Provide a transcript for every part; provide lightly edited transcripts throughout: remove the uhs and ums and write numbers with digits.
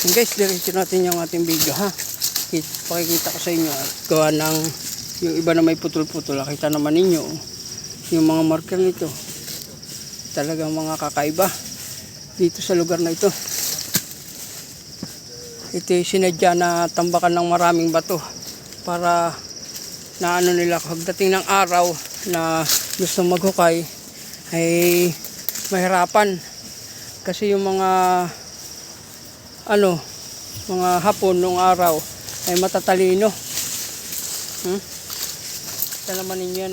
Guys, diretso natin yung ating video ha. Pakikita ko sa inyo at gawa ng yung iba na may putol-putol. Nakita naman ninyo yung mga marker nito. Talagang mga kakaiba dito sa lugar na ito. Ito yung sinadya na tambakan ng maraming bato para na ano nila pagdating ng araw na gusto maghukay ay mahirapan kasi yung mga mga hapon nung araw ay matatalino. Ito naman ninyo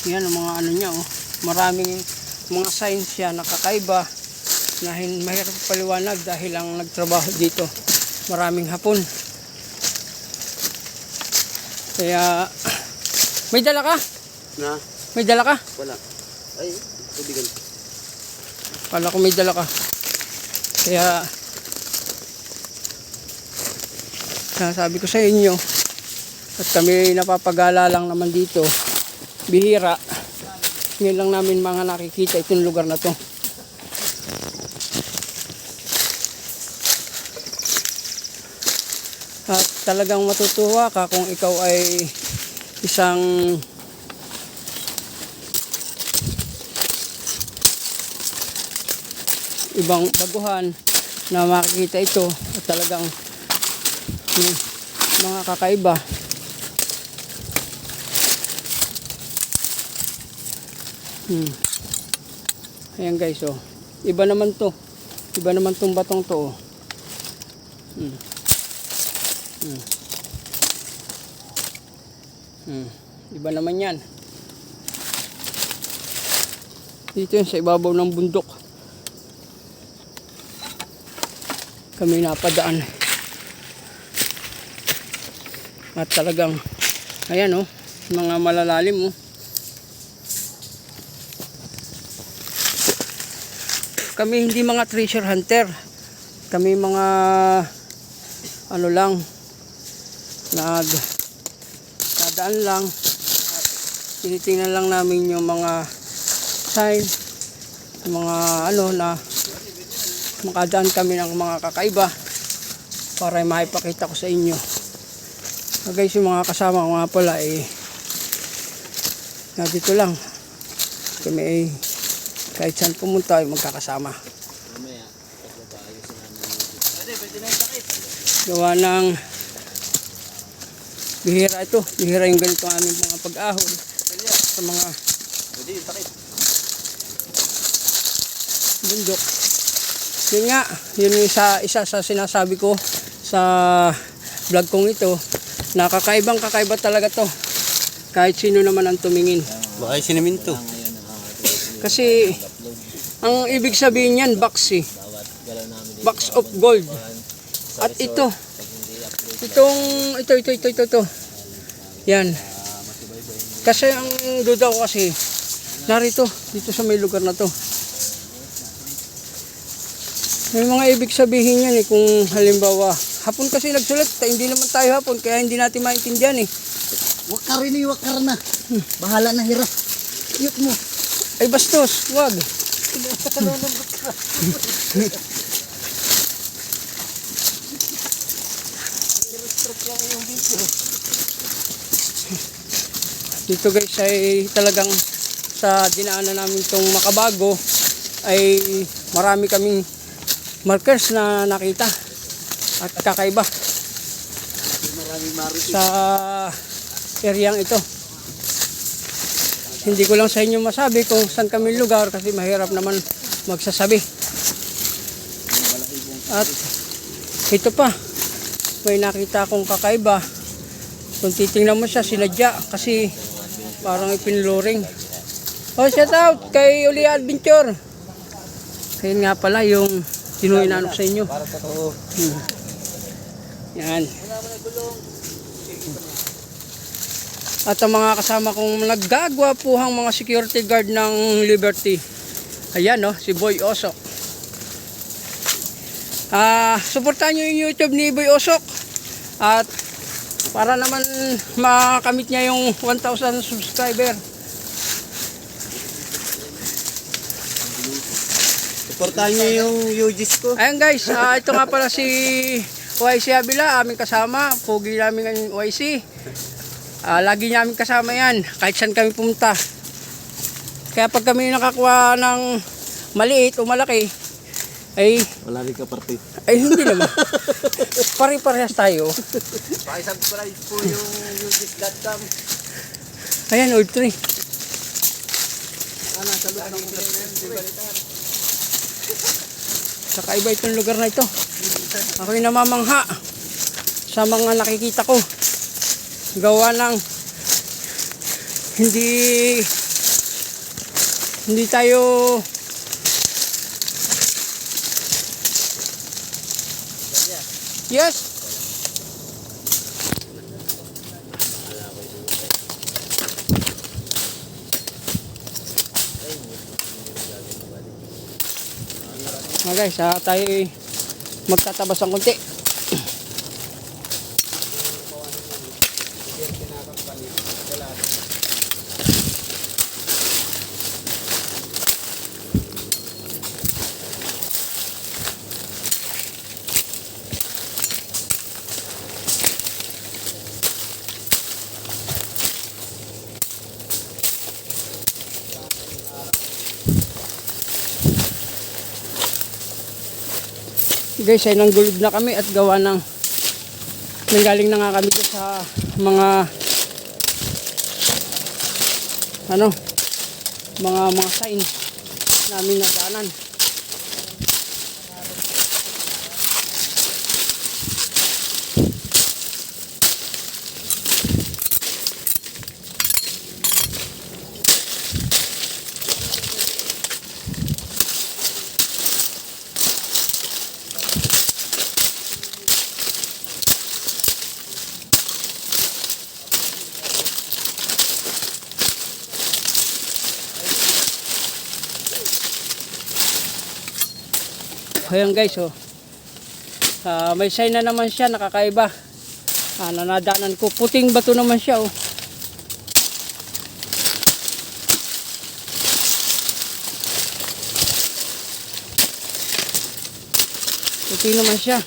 yan ang mga niya maraming mga signs yan nakakaiba na mahirap paliwanag dahil ang nagtrabaho dito maraming hapon. Kaya may dala ka? Na? May dala ka? Wala. Ay, tubigan. Kala ko may dala ka. Kaya sabi ko sa inyo at kami napapagala lang naman dito, bihira. Ngayon lang namin mga nakikita itong lugar na to. At talagang matutuwa ka kung ikaw ay isang ibang baguhan na makikita ito at talagang mga kakaiba. Ayan guys, iba naman to. Iba naman tong batong to. Iba naman yan. Dito yun sa ibabaw ng bundok kami napadaan. At talagang ayan mga malalalim Kami hindi mga treasure hunter. Kami mga lang dadaan lang at tinitingnan lang namin yung mga sign, mga na makadaan kami ng mga kakaiba para maipakita ko sa inyo. Guys, yung mga kasama ko nga pala dito lang kami kahit saan pumunta ay magkakasama. Gawa ng bihira ito. Bihira yung ganito aming mga pag-ahon sa mga bundok. Yun nga, yun isa sa sinasabi ko sa vlog kong ito na kakaiba talaga to kahit sino naman ang tumingin. Baka sinaminto. Kasi ang ibig sabihin yan box box of gold. At ito yan kasi ang duda ko kasi narito dito sa may lugar na to may mga ibig sabihin yan kung halimbawa hapon kasi nagsulat hindi naman tayo hapon kaya hindi natin maintindihan Wakar na bahala na hira yut mo ay bastos wag dito guys ay talagang sa dinaanan namin itong Makabago ay marami kaming markers na nakita at kakaiba sa areang ito. Hindi ko lang sa inyo masabi kung saan kami lugar kasi mahirap naman magsasabi. At ito pa, may nakita akong kakaiba. Kung titingnan mo siya, sinadya kasi parang ipinluring. Shout out kay Uli Adventure. Ayun nga pala yung sinuinanok sa inyo. Yan. At ang mga kasama kong naggagwapuhang mga security guard ng Liberty. Ayan si Boy Osok. Suportahan nyo yung YouTube ni Boy Osok. At para naman makamit niya yung 1,000 subscriber. Suportahan niyo yung UGs ko. Ayan guys, ito nga pala si YC Abila, aming kasama. Pogi namin ng YC. Lagi niya aming kasama yan, kahit saan kami pumunta. Kaya pag kami nakakuha ng maliit o malaki, ay Wala rin kaparte. hindi naman. Pare-parehas tayo. Pakisubscribe po yung UGs.com. Ayan, old tree. Nasa loob ng subscribe. Kakaiba itong lugar na ito. Ako'y namamangha sa mga nakikita ko. Gawa ng hindi tayo yes. Guys, tayo magtatabas ng konti. Guys, ay nanggulog na kami at gawa ng nanggaling na nga kami sa mga mga sign namin na daanan. Ayan guys, oh. May sign na naman siya, nakakaiba. Nanadaanan ko, puting bato naman siya, oh. Puti naman siya.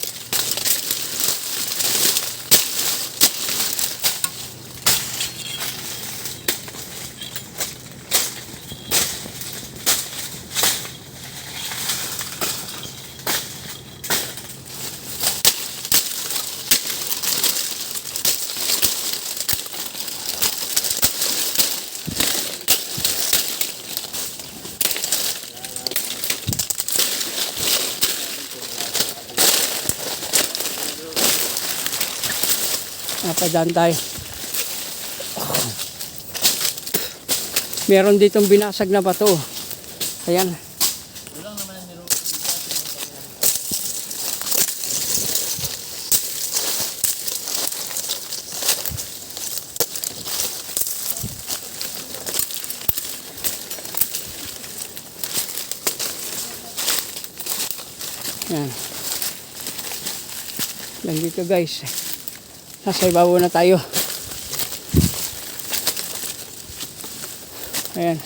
Napadaan tayo. Meron ditong binasag na bato. Ayan. Ayan. Nandito guys. Nasa ibabaw na tayo. Ayan.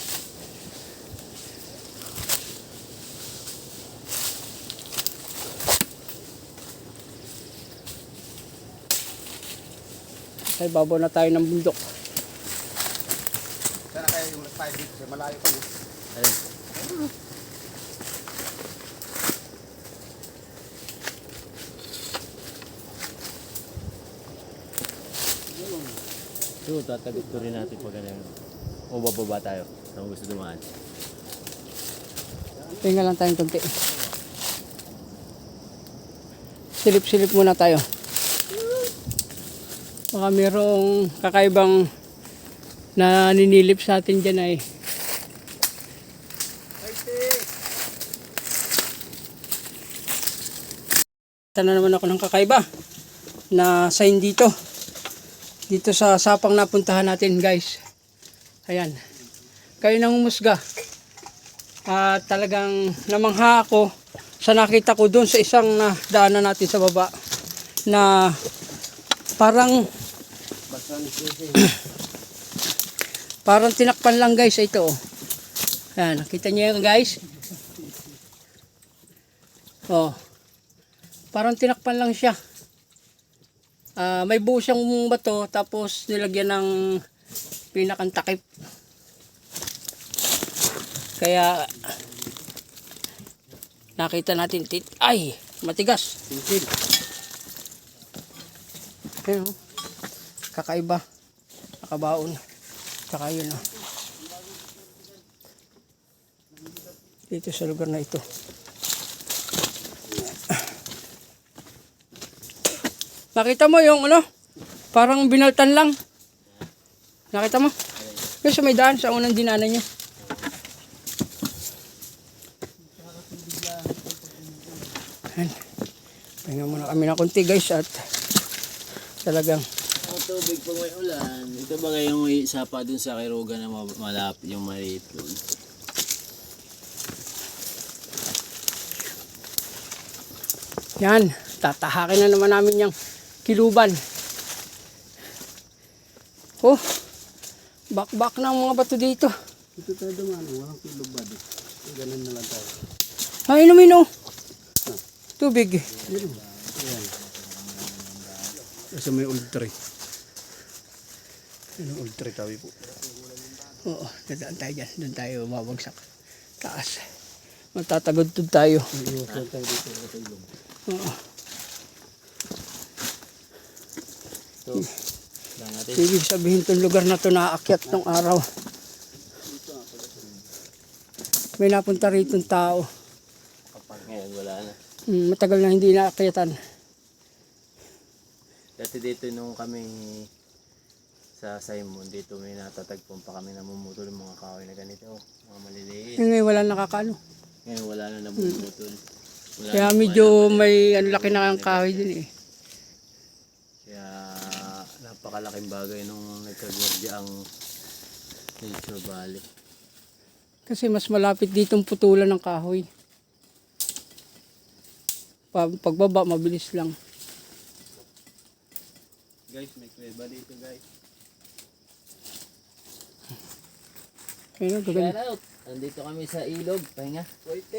Nasa ibabaw na tayo ng bundok. Sana kaya yung tayo dito, malayo pa mo. Ayun. So, tatagot ko rin natin pag ganyan. O bababa tayo. Saan gusto dumaan? Tingnan lang tayong konti. Silip-silip muna tayo. Baka mayroong kakaibang naninilip sa atin dyan ay. Sana naman ako ng kakaiba na sign dito. Dito sa sapang napuntahan natin guys. Ayan. Kayo nang umusga. Talagang namangha ako sa nakita ko doon sa isang daanan natin sa baba na parang parang tinakpan lang guys ito. Ayan, nakita niyo yan guys. Oh. Parang tinakpan lang siya. May buo siyang bato tapos nilagyan ng pinakang takip. Kaya nakita natin ay matigas. Tingkil. Ayun, oh. Kakaiba. Nakabaon. Tsaka yun, oh. Dito sa lugar na ito. Nakita mo yung ano? Parang binaltan lang. Nakita mo? Yung sa may daan, sa unang dinaanan niya. Ayan. Pahinga muna kami ng konti guys at talagang Ang tubig pag may ulan, ito ba yung sapa dun sa Quiroga na malapit yung maliit doon? yan, tatahakin na naman namin yung kiluban. Oh, bakbak na ang mga bato dito. Ito tayo dumaan. Walang kilog ba doon? Ganun na lang tayo. Ay, inumin oh. Tubig. Ayan. Kasi may old tree. Yan ang old tree tabi po. Oo, dadaan tayo dyan. Doon tayo mabagsak. Taas. Matatagod tayo. Iiwasan tayo dito sa ilog. Oo. Ito, lang natin. Ibig sabihin itong lugar na ito naakyat ng araw. May napunta rito ng tao. Kapag ngayon wala na. Matagal na hindi naakyatan. Dati dito nung kami sa Simon, dito may natatagpon pa kami namumutol ng mga kahoy na ganito. Mga maliliit. Ngayon wala nakakano. Ngayon wala na namumutol. Wala Kaya na- medyo may ang laki na ang kahoy din eh. Kaya napakalaking bagay nung nagkagwardya ang Nature Valley. Kasi mas malapit ditong putulan ng kahoy. Pagbaba, mabilis lang. Guys, may kuweba dito guys. Ayun, gaganda. Shout out! Nandito kami sa ilog. Pahinga. Wait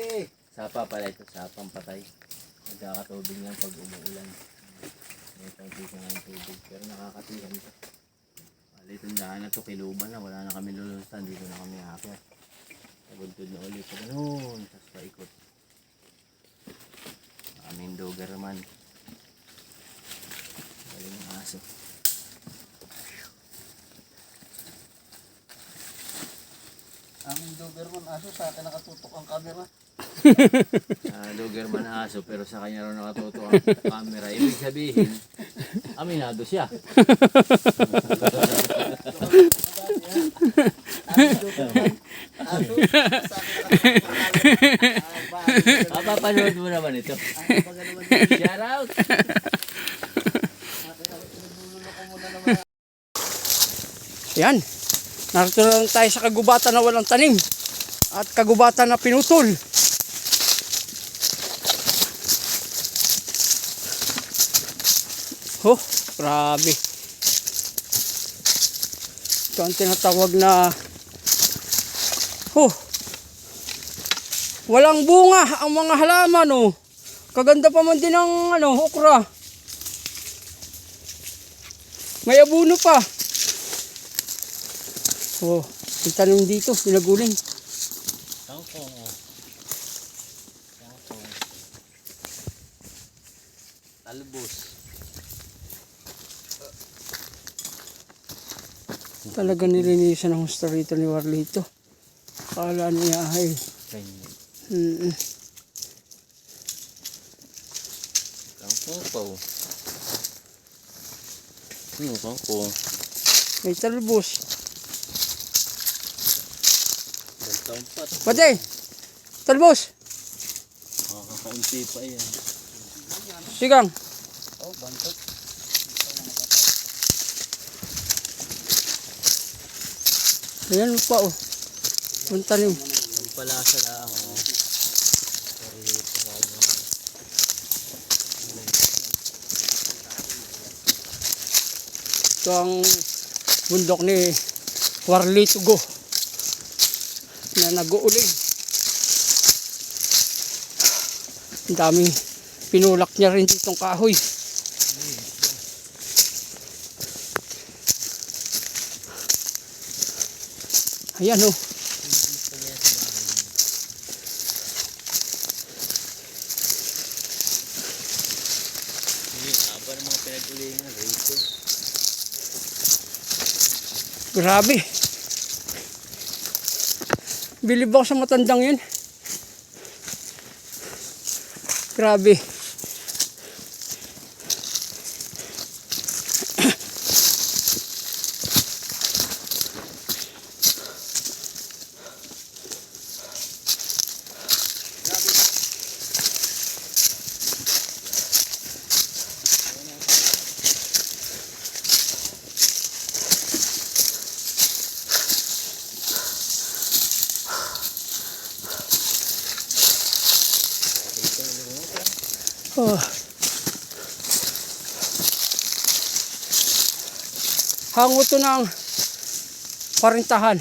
Sapa pala ito. Sapang patay. Nagkakatubig lang pag umuulan. May pagkita nga yung tubig. Pero nakakatihan ito. Itong daan na ito, kiluban na. Wala na kami lulusan. Dito na kami akyat. Naguntod na ulit. Sa ganun. Tapos paikot. Aming Doberman. Galing ng aso. Ang Doberman aso sa akin nakatutok ang camera. Doberman aso pero sa kanya rin nakatuto ang camera. Ibig sabihin, aminado siya. Aso sa akin nakatutok ang camera. Papapanood mo naman ito. Shout out! Yan. Narito na lang tayo sa kagubatan na walang tanim. At kagubatan na pinutol. Oh, grabe. Ito ang tinatawag na walang bunga ang mga halaman oh. Kaganda pa man din ng okra. May abuno pa. Oh, yung tanim dito, pinaguling. Kangkong. Kangkong. Talbos. Talaga nilinisan ng husto rito ni Warlito. Akala niya ay Kangkong pa oh. Kangkong. may talbos. Tampat. Pati, talbos. Makakaunti pa yan. Sigang. Oh, bantot. Ayan pa oh. Yung tanim. Ang palasa lang oh. Ito ang bundok ni Warlito Go na nag-uuling. Ang daming pinulak niya rin ditong kahoy. Ayan oh. Haba ng mga pinag-ulingan rito. Grabe. Bilib ako sa matandang yun. Grabe. Oh. Hango to ng parintahan.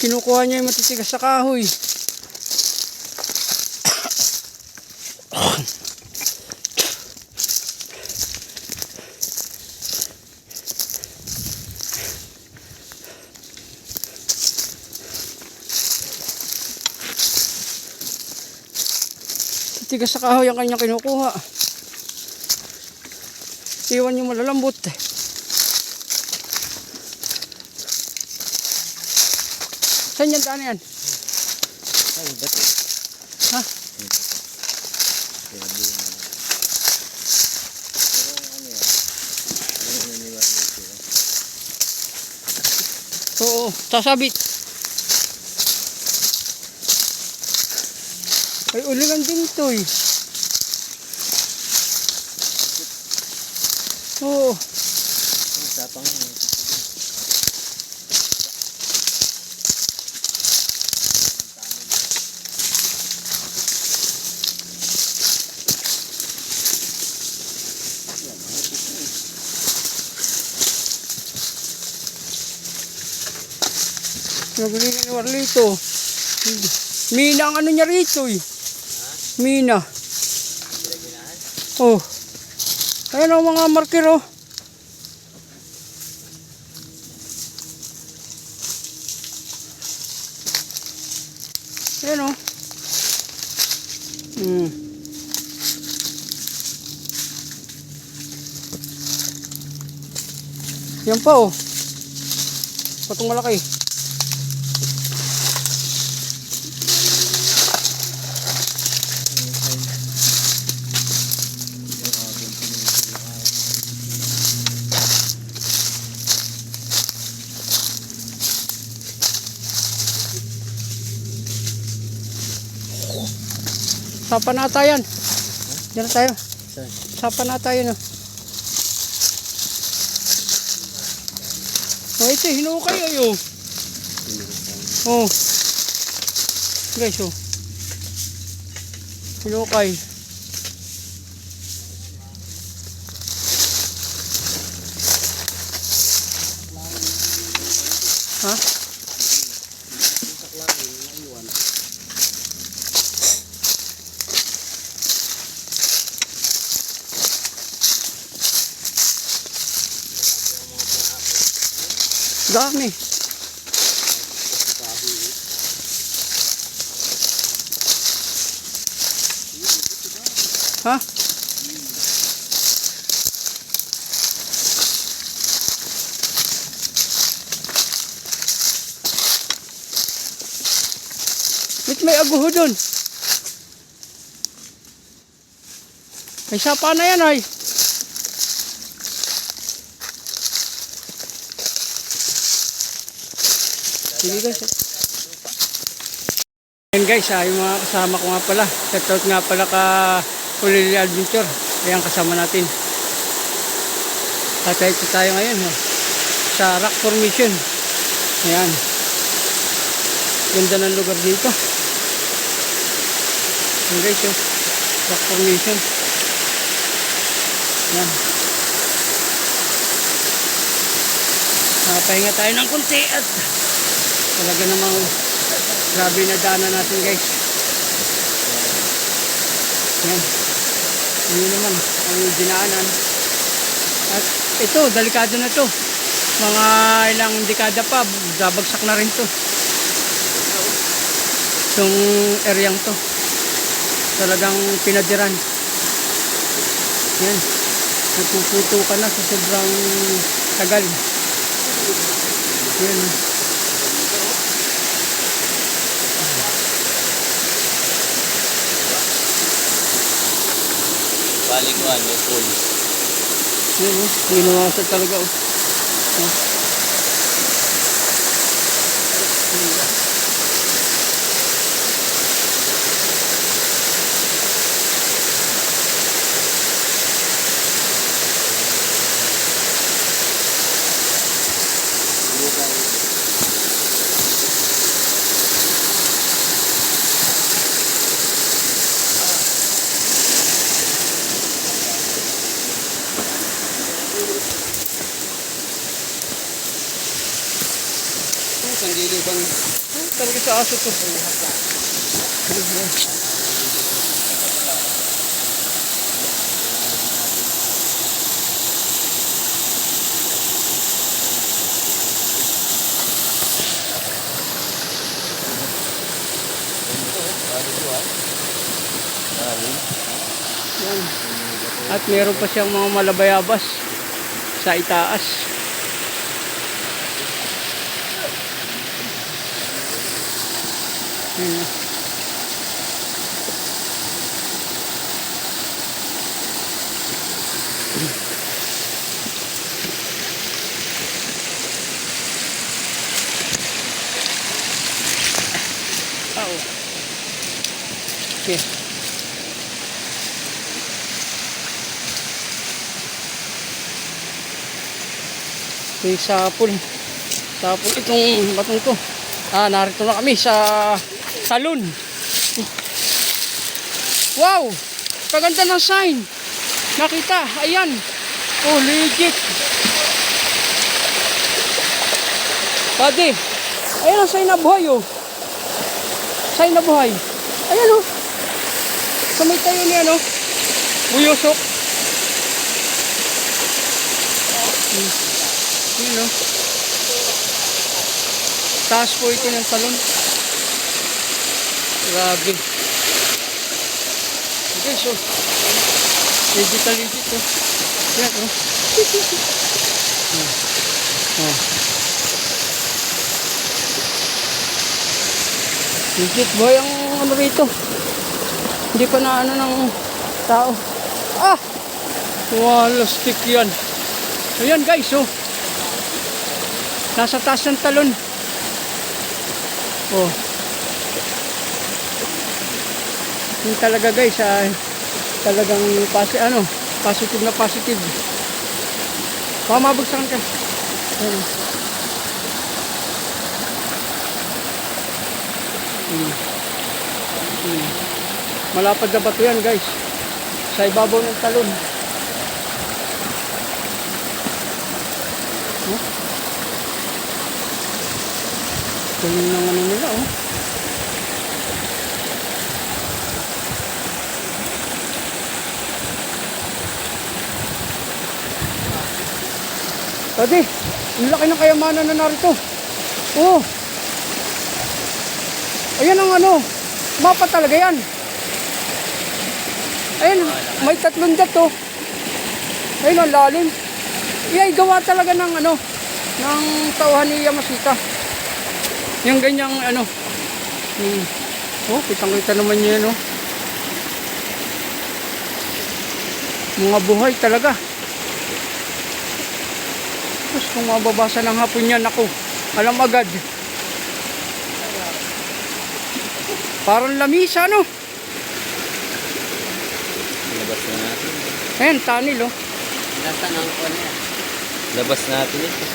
Kinukuha niya yung matitigas sa kahoy. Tigas sa kahoy ang kanyang kinukuha. Iwan yung malalambot. Saan yan daan yan? Ay, ba't? Ha? Pero ano yan? Ano naniwala sila? Oo, sasabit. Ay, ulingan din ito eh. Oo. Ang sapang yun. Nagulingan ni Warlito. Mina ang ano niya rito eh. Mina. Oh. Ayan ang mga marker oh. Ayan oh. Yan pa oh. Patong malaki. Sapa na tayo yan. Diyan na tayo. Saan? Sapa na tayo no. Oh, ito hinukay ayo. Oh. Guys oh. Hinukay. Ha? Dami. Ha? May aguho dun. May sapa na yan ay. Sige guys. Ayan guys, yung mga kasama ko nga pala. Shoutout nga pala ka Ulili Adventure. Ayan kasama natin. At ito tayo ngayon sa rock formation. Ayan. Ganda ng lugar dito. Ayan guys, rock formation. Ayan. Pahinga tayo ng kunti at talaga namang grabe na daanan natin guys. Ayan. Yun naman ang dinaanan. At ito, delikado na to. Mga ilang dekada pa, babagsak na rin to. Itong areang to. Talagang pinadiran. Yan. Nagpuputo ka na sa sobrang tagal. Yan. Baliguan, may pool. Yan o. Ginawasan talaga o. Sandili bang Talaga sa aso to. Yan. At meron pa siyang mga malabayabas sa itaas. Yan. Oh. Okay. Yung sapul itong batong to. Narito na kami sa salon. Wow, kaganda ng sign. Nakita, ayan. Oh, legit. Pwede. Ayan ang sign na buhay oh. Sign na buhay. Ayan oh. Sa may tayo niya no. Buyosok. Yun o. Taas po ito ng salon. Grabe. Okay, so. Legit o. Yan o. Legit boy ang ano rito. Hindi pa na ano ng tao. Wala stick yan. Ayan guys oh. Nasa taas ng talon. Oh. Yung talaga guys talagang positive na positive. Baka mabagsakan ka. Ayan. Malapad na bato yan guys. Sa ibabaw ng talon. Galing ng ano nila oh. Tadi, ang laki ng kayamanan na narito. Oh. Ayan ang ano, mapa talaga yan. Ayan, may 3 dato. Ayun ang lalim. Iyay gawa talaga ng ano, ng tauhan ni Yamashita. Yung ganyang ano. Oh, kitang-kita naman niya no. Mga buhay talaga. Tapos kung mababasa ng hapon yan, ako, alam agad. Parang lamisa, no? Labas na natin. Ayan, tanil, oh. Nasa nang ko niya. Labas natin ito.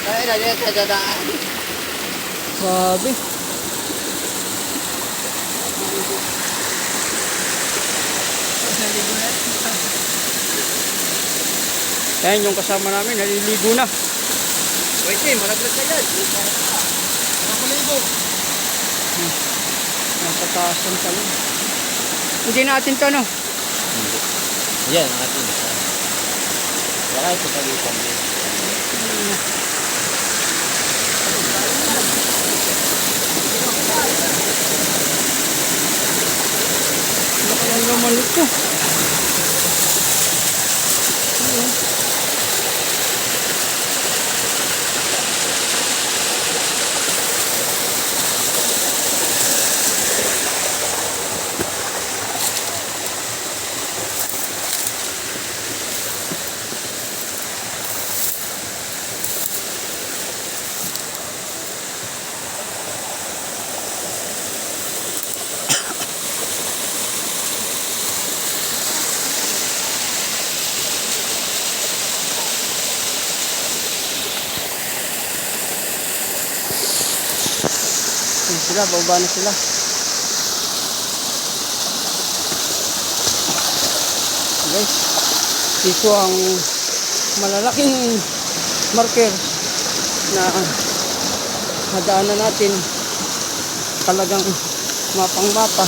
Ay, lagi sa dadaan. Grabe. Ayan yung kasama namin, naliligo na. Pwede, malaglag ka yan. Nakulibo. Nasa taas ng talon. Hindi natin to, no? Hindi. Yan, ang atin. Baka ito pagitan din. Laki lang naman ito. Ayan sila, bababa na sila. Guys, dito ang malalaking marker na nadaanan natin. Talagang mapang-mapa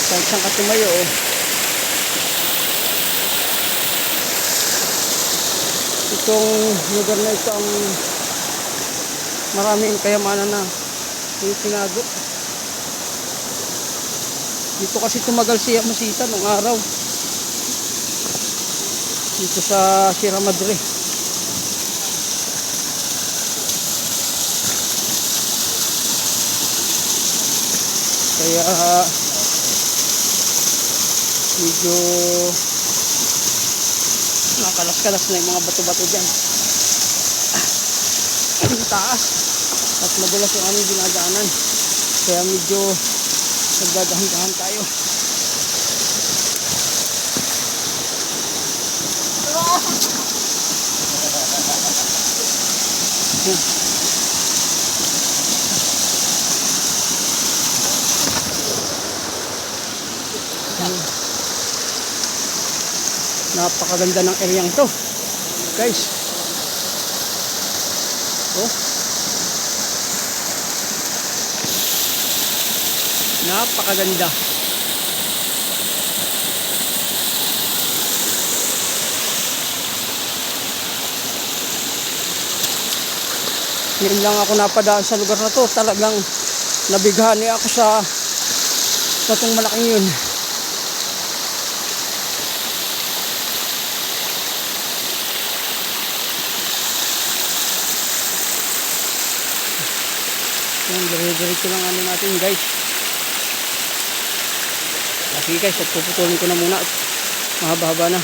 kahit saan ka tumayo, oh. Itong lugar na ito ang maraming kayamanan na yung tinago. Dito kasi tumagal si Yamasita nung araw. Dito sa Sierra Madre. Kaya medyo nakalas-kalas na yung mga bato-bato dyan. Ang taas. At madulas yung aming dinadaanan. Kaya medyo nagdadahan-dahan tayo. Napakaganda ng areang to, guys. Oh, napakaganda. Ngayon lang ako napadaan sa lugar na to. Talagang nabighani ako sa tong malaking yun. Yan, dire-diretso lang ano natin, guys. Sige guys, at puputulin ko na muna at mahaba-haba na.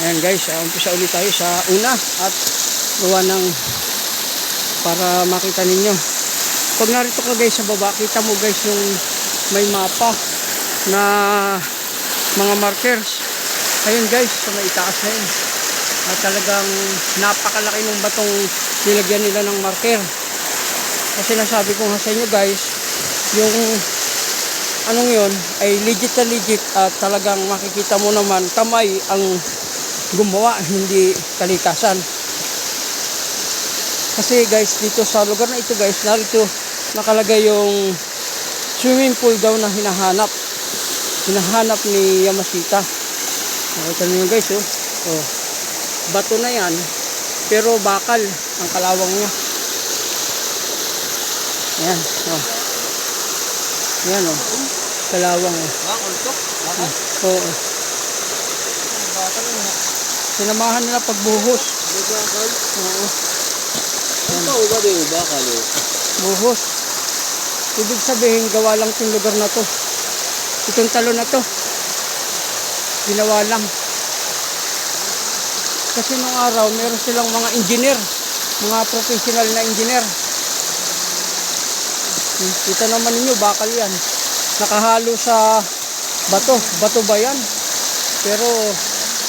Ayan guys, umpisa ulit tayo sa una at gawa ng para makita ninyo. Pag narito ka guys sa baba, kita mo guys yung may mapa na mga markers. Ayun guys, sa may itaas na yun. At talagang napakalaki ng batong nilagyan nila ng marker. Kasi nasabi ko nga sa inyo guys, yung anong yun ay legit na legit at talagang makikita mo naman kamay ang gumawa, hindi kalikasan. Kasi guys, dito sa lugar na ito guys, narito nakalagay yung swimming pool daw na hinahanap ni Yamasita. Nakita niyo guys, oh. Oh, bato na yan pero bakal ang kalawang niya. Ayan, oh. Ayan, oh. Kalawang, oh. Bakal to? Bakal? Oo. Bakal na. Sinamahan nila pagbuhos. Bakal? Oo. Ano ba ba din bakal? Buhos. Ibig sabihin, gawa lang itong lugar na to. Itong talon na to. ginawa lang. Kasi nung araw, meron silang mga engineer, mga professional na engineer. Kita naman ninyo, bakal yan. Nakahalo sa bato. Bato ba yan? Pero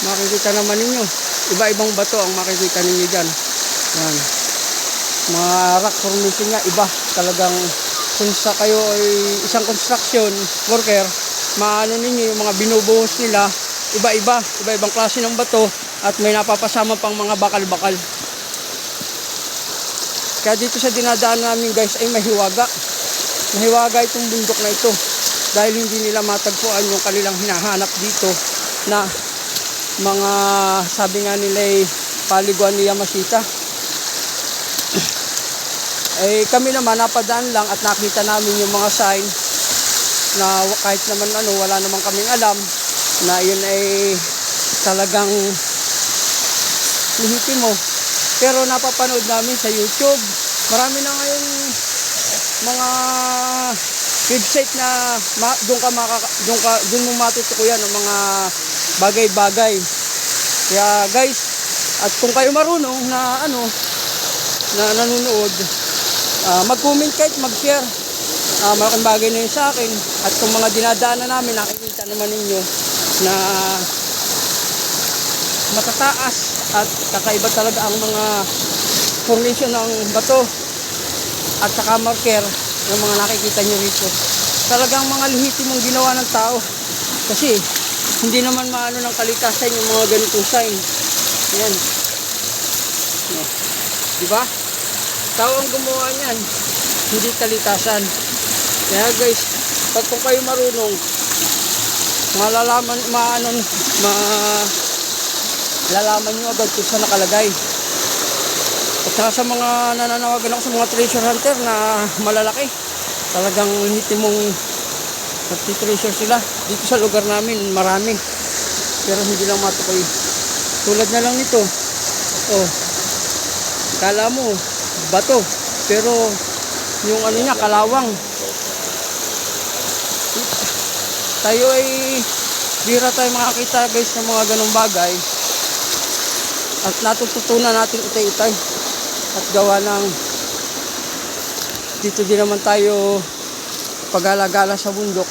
makikita naman ninyo, iba-ibang bato ang makikita ninyo dyan. Yan. Mga rock formation nga, iba. Talagang kung sa kayo ay isang construction worker, maano ninyo yung mga binubuhos nila, iba-iba. Iba-ibang klase ng bato at may napapasama pang mga bakal-bakal. Kaya dito sa dinadaan namin guys ay mahiwaga. Mahiwaga itong bundok na ito dahil hindi nila matagpuan yung kanilang hinahanap dito na mga sabi nga nila ay paliguan ni Yamashita. Eh kami naman napadaan lang at nakita namin yung mga sign na kahit naman ano wala naman kaming alam na yun ay talagang lihitimo. Pero napapanood namin sa YouTube. Marami na ngayong mga website na doon mo matutukuyan ng mga bagay-bagay. Kaya guys, at kung kayo marunong na ano na nanonood, mag-comment kahit mag-share. Malaking bagay na yun sa akin. At kung mga dinadaanan namin, nakikita naman ninyo na matataas at kakaiba talaga ang mga formation ng bato at saka marker ng mga nakikita nyo rito. Talagang mga lihitimong ginawa ng tao kasi hindi naman maano ng kalikasan yung mga ganitong sign. Yan. Diba? Tao ang gumawa niyan, hindi kalikasan. Kaya guys, pag kung kayo marunong, malalaman nyo agad kung saan nakalagay. At saka sa mga nananawagan ako sa mga treasure hunter na malalaki, talagang hitimong nagtitreasure sila. Dito sa lugar namin marami, pero hindi lang matukoy. Tulad na lang nito, oh, kala mo bato, pero yung ano niya kalawang. Tayo ay bira tayo makakita guys ng mga ganong bagay at natututunan natin itay-itay at gawa ng dito din naman tayo pag-alagala sa bundok.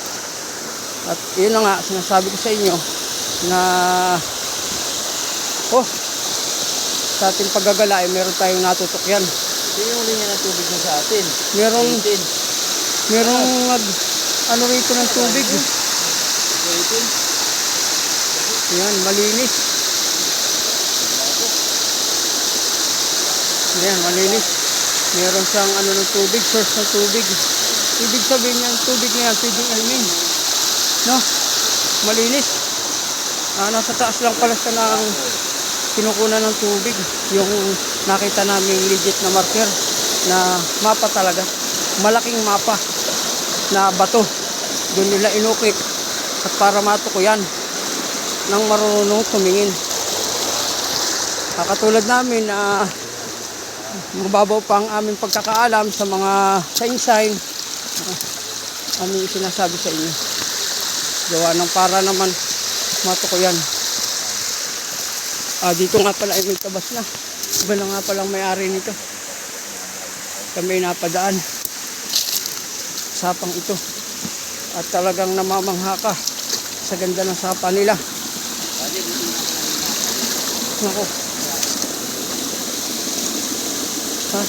At yun na nga sinasabi ko sa inyo na sa ating paggagala ay meron tayong natutukyan. Hindi yung linya ng tubig na sa atin. Merong ano rito ng tubig. Yan, malinis. Yan, malinis. Meron siyang ano ng tubig, source ng tubig. Ibig sabihin niyan, tubig na yan, pwedeng inumin. No? Malinis. Nasa taas lang pala siya ng kinukunan ng tubig. Yung nakita namin legit na marker na mapa talaga. Malaking mapa na bato. Doon nila inukit at para matukuyan ng marunong tumingin. Katulad namin na mababaw pa ang aming pagkakaalam sa mga sign aming sinasabi sa inyo. Gawa ng para naman matukuyan. Dito nga pala ay may tabas na. Iba na nga palang may-ari nito. Kami napadaan. Sapang ito. At talagang namamangha ka sa ganda ng sapa nila. Nako. Ha?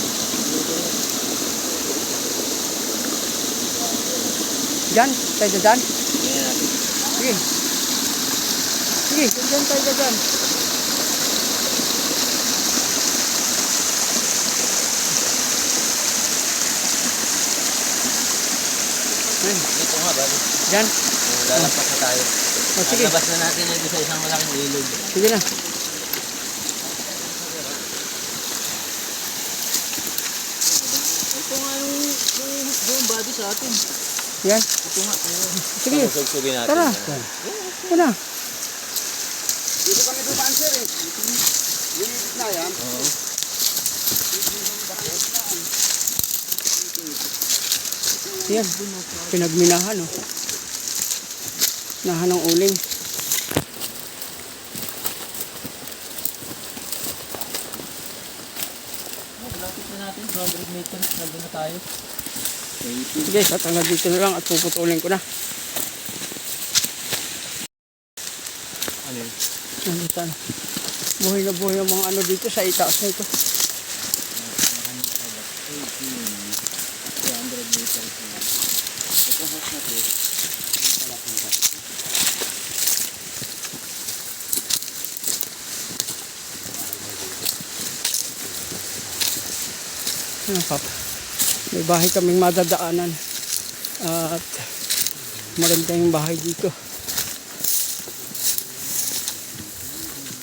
Diyan? Tayo dyan? Sige. Sige, dyan tayo dyan. Dito nga ba? Diyan? Lalapas na tayo. Sige. Labas na natin ito sa isang malaking ilog. Sige na. Ito nga yung body sa atin. Yan. Ito nga. Sige. Pamusog-sugin natin. Tara. Ito na. Dito kami dumaan sir eh. Yung na yan. Oo. Yan. Pinagminahan, oh. Nahan ng uling. tayo. Sige, at hanggang dito na lang at puputulin ko na. Ano yun? Nandito na. Buhay na buhay ang mga ano dito sa itaas na ito. 300 meters na. Ito hot na to. Ano, Pap? May bahay kaming madadaanan. At maganda yung bahay dito.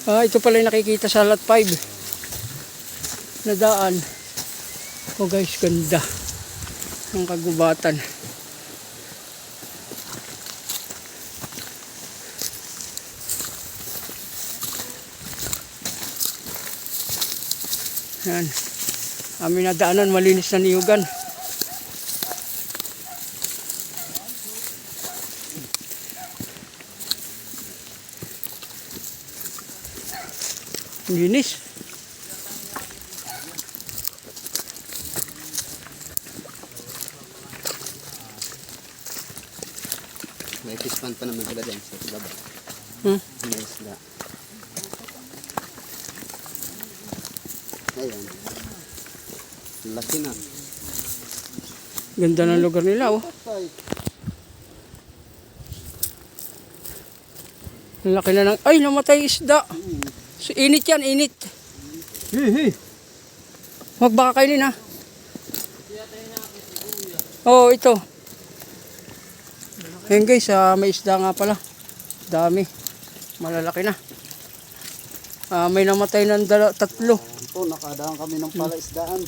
Ito pala yung nakikita sa lot 5 na daan. Oh guys, ganda ng kagubatan. Yan. Amin na daanan, malinis na niyugan. Linis. May pispan pa naman sila dyan sa baba. May isda. Ayan. Laki na. Ganda ng lugar nila, oh. Ang laki na ng... Ay, namatay isda. So, init yan, init. Huwag baka kainin, ha. Oo, ito. Ayan guys, may isda nga pala. Dami. Malalaki na. May namatay ng 3. Ito, nakadaan kami ng palaisdaan.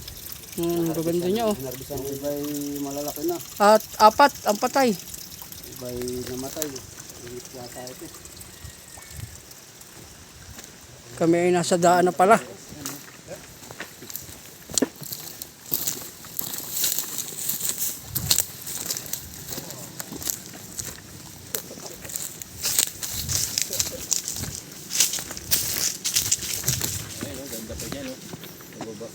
Ganda niya, oh. Narbisan ko iba'y malalaki na. At 4 ang patay. Iba'y namatay. Init yata ito. Kami ay nasa daan na pala. Ayun, ganda pa dyan, oh. Nababa.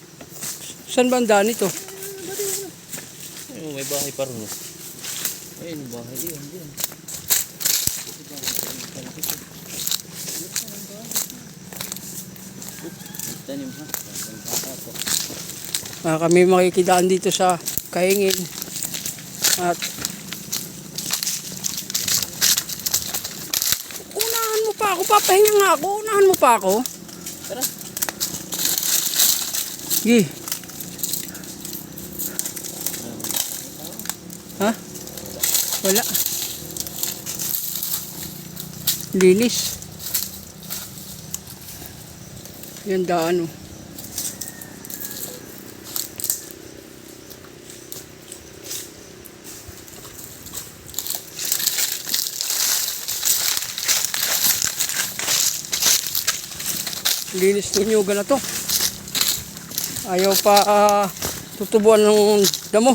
Saan ba ang daan ito? Ayun, may bahay pa rin, oh. Ayun, bahay yun, dyan. Tanim ha. Kami makikidaan dito sa Kaingin. At unahan mo pa ako, papahinga nga ako. Unahan mo pa ako. Tara. Sige. Ha? Wala. Linis. Yan daan, oh. Linis ng nyugan na to. Ayaw pa tutubuan ng damo.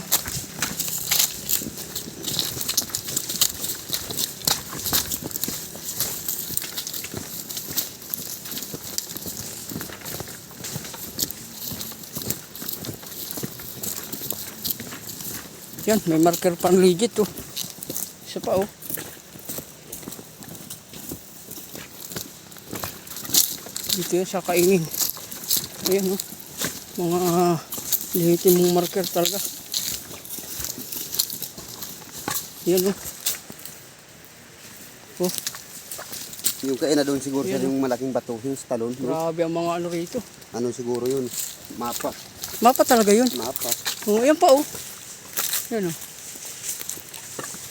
Yan, may marker pang legit, oh. Isa pa, oh. Dito yan sa Kaingin. Ayan, oh. Mga legitimong marker talaga. Yan, oh. Oh, Yung kaina doon siguro Yan, sa yung malaking bato, yung talon. No? grabe ang mga ano rito. Ano siguro yun? Mapa. Mapa talaga yun. Mapa. Oh, yan pa, oh. Yan, oh.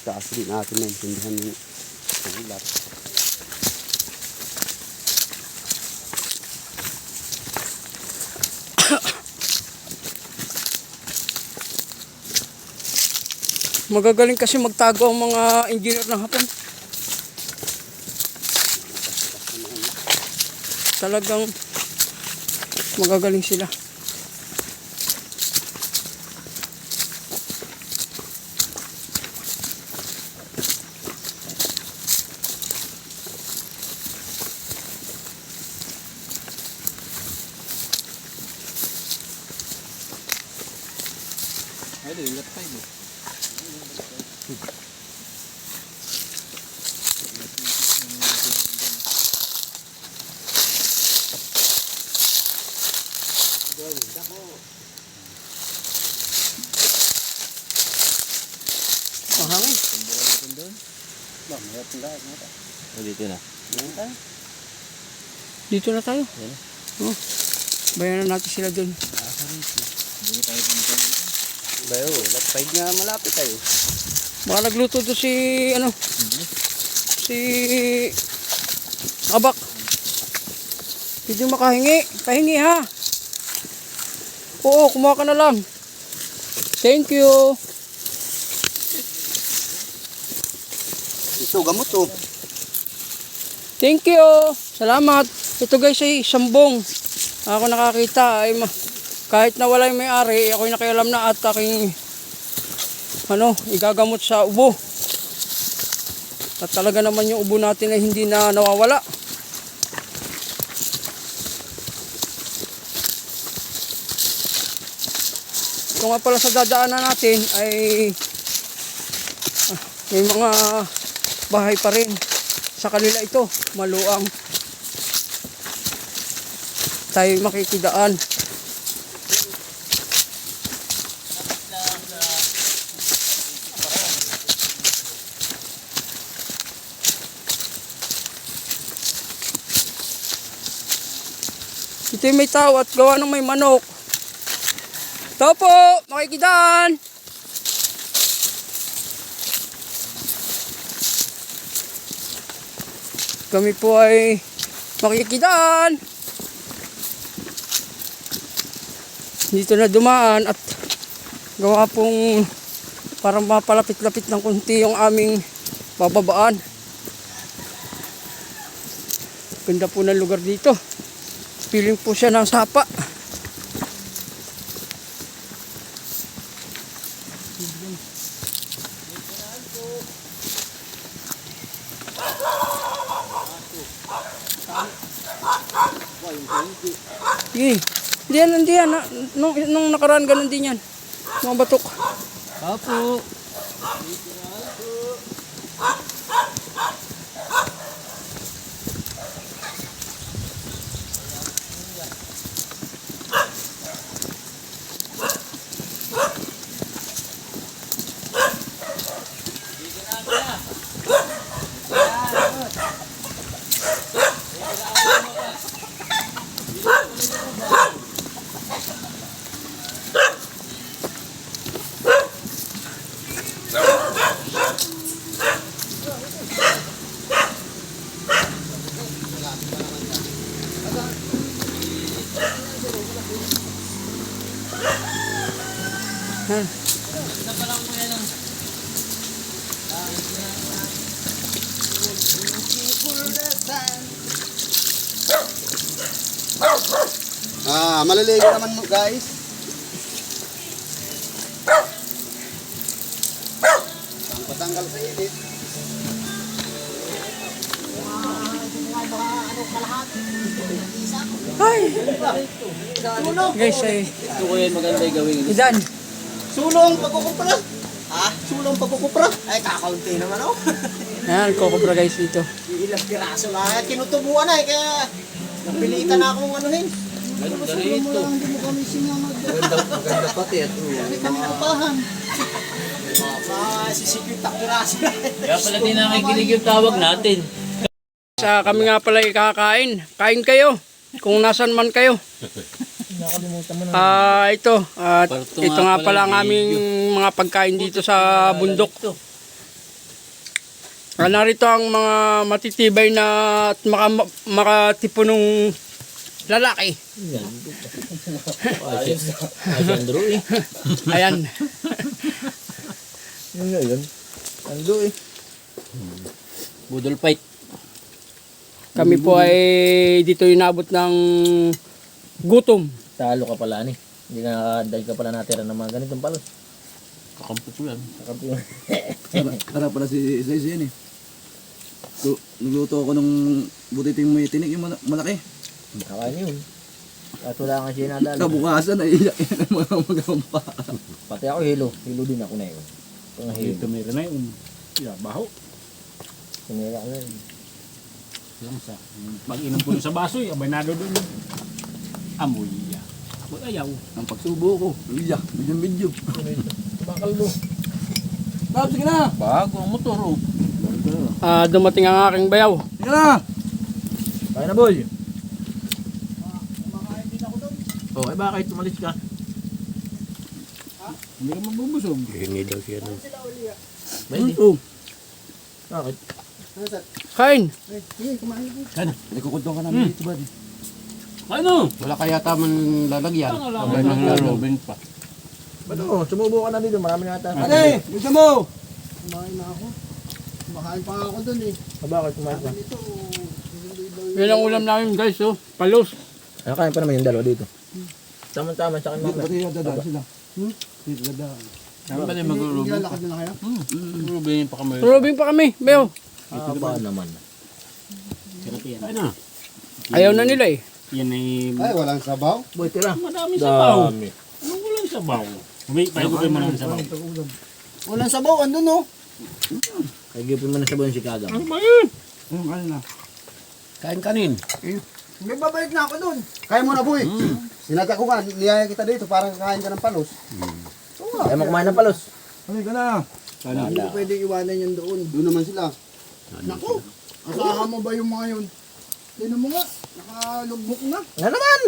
Taas din natin naintindihan yung ulat. Magagaling kasi magtago ang mga engineer ng hapon. Talagang magagaling sila. Mahangin. O, dito na. Dito na tayo. Yan. Oh. Bayanan natin sila dun. Hindi tayo pumunta dito. Bayo, lapay nga malapit tayo. Baka nagluto to si, ano, si Abak. Hindi makahingi. Pahingi ha. Oo, kumuha ka na lang. Thank you. Ito, gamot to. Thank you. Salamat. Ito guys ay sambong. Ako nakakita ay kahit na wala yung may-ari, ako'y nakialam na at aking igagamot sa ubo. At talaga naman yung ubo natin ay hindi na nawawala. Ito nga pala sa dadaanan natin ay may mga bahay pa rin. Sa kanila ito, maluang. Tayo makikidaan. Ito yung may tao at gawa ng may manok. Ito po, makikidaan. Kami po ay makikidaan. Dito na dumaan at gawa pong parang mapalapit-lapit ng kunti yung aming bababaan. Ganda po ng lugar dito. Piling po siya ng sapa. Sige. Hindi yan. Nung nakaraan ganun din yan. Mga batok. Apo. Maliligo naman mo guys. Patanggal sa init. Ay! Guys ay Ito ko yan maganda yung gawin. idan. Sulong pagkukupra. Ha? Sulong pagkukupra? Ay, kakaunti naman ako. Ayan, kokobra guys dito. Ilang piraso lang. Kinutubuan na kaya napilitan na akong anuhin. Ganda rito. Hindi mo kami sinamag. Maganda pati at Hindi kami upahan. Sisipit piraso na. Kaya pala din nakikinig yung tawag natin. Sa kami nga pala ikakain. Kain kayo. Kung nasan man kayo. Ito. Ito nga pala ang aming mga pagkain dito sa bundok. Narito ang mga matitibay na at makatipunong lalaki. Andrew eh. Ayan. Yun. Andrew eh. Budol fight. Kami po ay dito inabot ng gutom. Talo ka pala ni. Hindi na dahil ka pala natira ng mga ganitong pala. Kakampo ko yan. Harap pala si Isa yan eh. Nagluto ako ng butiting may tinik yung malaki. Kakain yun. At wala nga siya nadalo. Kabukasan ay iyak yan ang mga magampa. Pati ako hilo. Hilo din ako na yun. Kung hilo. Tumira na yun. Baho. Tumira na yun. Yung sa pag-inom ko sa baso, abay nado doon. Amoy ya. Amoy ayaw. Ang pagsubo ko. Iyak. Medyo. Bakal mo. Tapos sige na. Bago ang motor oh. Dumating ang aking bayaw. Sige na. Kaya na boy. Okay, bakit tumalis ka? Hindi ka mabubusog. Hindi daw siya nun. Oh. Bakit? Kain. Nagkukuntong ka namin dito ba? Ano? Wala kaya man lalagyan. Ano lang naglalobin pa. Ba't oh, sumubo ka na dito, marami na ata. Ate, gusto mo? Kumain na ako. Kumakain pa nga ako dun eh. Bakit kumain ka? Ito, Yan ang ulam namin guys, oh. Palos. Ano kain pa naman yung dalawa dito? Tama-tama sa akin Dito mga. pati dadaan sila. Dito dadaan. Saan ba din hindi mag-urubin? lalakad na kayo? Urubin pa kami. Robing pa kami, bayaw. Ba naman. Ano? Ayaw na nila eh. Yan ay Ay, walang sabaw. Boy, tira. madami sabaw. Dami. Anong walang sabaw? Paigutin mo naman sabaw. Walang sabaw, andun oh. Kagipin mo na sabon si Kagang. Ano ba yun? Ano na? Kain kanin. May babalik na ako dun. Kaya mo na boy. Sinadya ko nga, niyaya kita dito para kakain ka ng palos. Kaya mo kumain ng palos. Ano ka na? Hindi ko pwede iwanan yan doon. Doon naman sila. Naku, asahan mo ba yung mga yun? Tignan mo nga, nakalugmok na. Nga naman!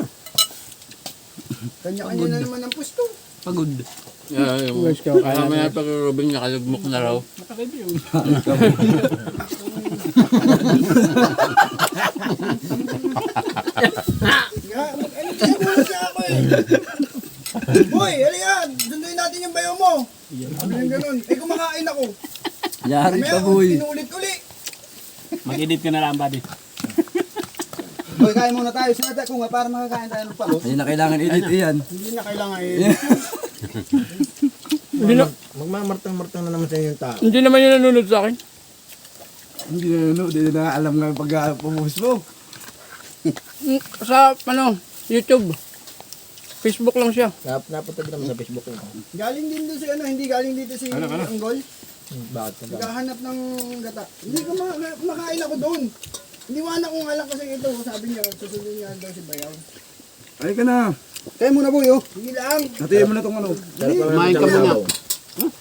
Kanya-kanya na naman ang pwesto. Pagod. Yung Guys, kaya kaya mamaya pag-urubin nakalugmok na raw. Nakakaibiyo. Ano kaya mo siya ako eh. Boy, halika, dunduin natin yung bayo mo. Sabi ng ganun. Eh, kumakain ako. Yari Mamaya, ka boy. pinulit-uli. Mag-edit ka na lang, buddy. Boy, kain muna tayo. Sinadya ko nga para makakain tayo ng palos. Hindi na kailangan edit yan. Hindi na kailangan eh. Hindi, na, Magmamartang-martang na naman sa yung tao. hindi naman yun nanonood sa akin. Hindi na ano, hindi na alam nga pag pumus mo. Sa, YouTube. Facebook lang siya. Napunta din naman sa Facebook ko. Galing din doon si hindi galing dito si Anggol. Bakit ka ba? Naghahanap ng gata. Hindi ko makain ako doon. Iniwanan ko nga lang kasi ito. Sabi niya, susundin niya daw si Bayaw. Ay ka na. Kaya muna boy, oh. Sige lang. Hatiin mo na itong ano. Kumain ka muna.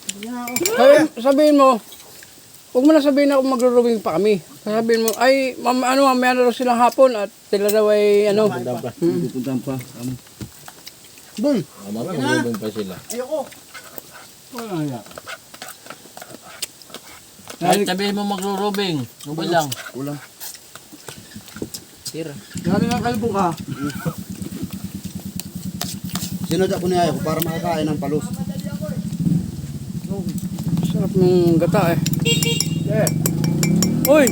Sige na ako. Sabihin mo, huwag mo na sabihin na mag-rowing pa kami. Sabihin mo, ay, mamaya na daw silang hapon at sila daw ay, Pupuntahan pa. Boy, Magulong pa sila. ayoko. Wala yan. Kahit sabihin mo magro-robing. Okay lang. Kulang. Tira. Yari nga kalbo ka. Sinadya ko niya ako para makakain ng palos. sarap ng gata eh. Uy,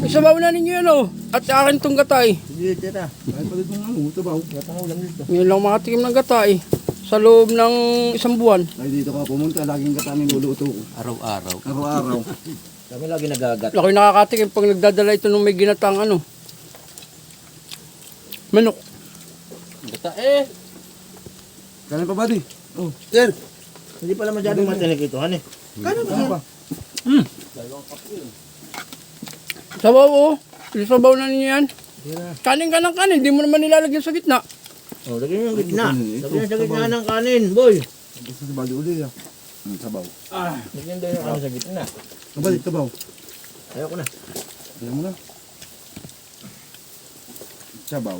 isabaw na ninyo yan oh. At sa akin tong gata eh. Sige, tira. Kahit pala itong ano, ito ba? Napangulam dito. Ngayon lang makatikim ng gata eh. Sa loob ng isang buwan. Ay dito ka pumunta, laging gata niluluto ko. Araw-araw. Araw-araw. Kami lagi nagagat. Ako'y nakakatikim pag nagdadala ito nung may ginatang manok. Gata eh. Kanin pa ba di? Oh. Sir, Hindi pala masyadong matinik ito, han eh. kano ba? Sabaw oh. Sabaw na ninyo yan. Kanin ka ng kanin, di mo naman nilalagyan sa gitna. Oh, lagyan mo yung gitna. Lagyan sa gitna ng kanin, boy. Gusto sa bali uli ah. Sabaw. Lagyan daw yung kanin sa gitna. Kabalik, sabaw. Ayoko na. Ayan mo na. Sabaw.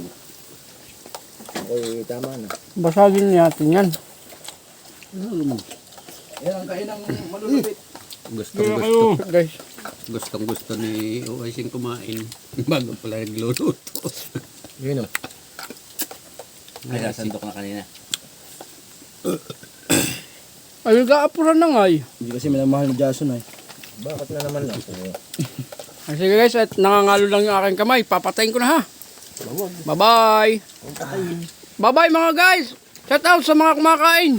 Okay, tama na. Basagin natin yan. Yan ang kainang malulupit. Guys, Gustong gusto ni Uwaisin kumain. Bago pala nagluluto. Yun o. Ay, nasandok na kanina. ay nag-aapuran na nga eh. Hindi kasi minamahal ni Jason ay. Bakit na naman na? Ay, sige guys, at nangangalo lang yung aking kamay. Papatayin ko na ha. Bye-bye. Bye-bye mga guys. Shout out sa mga kumakain.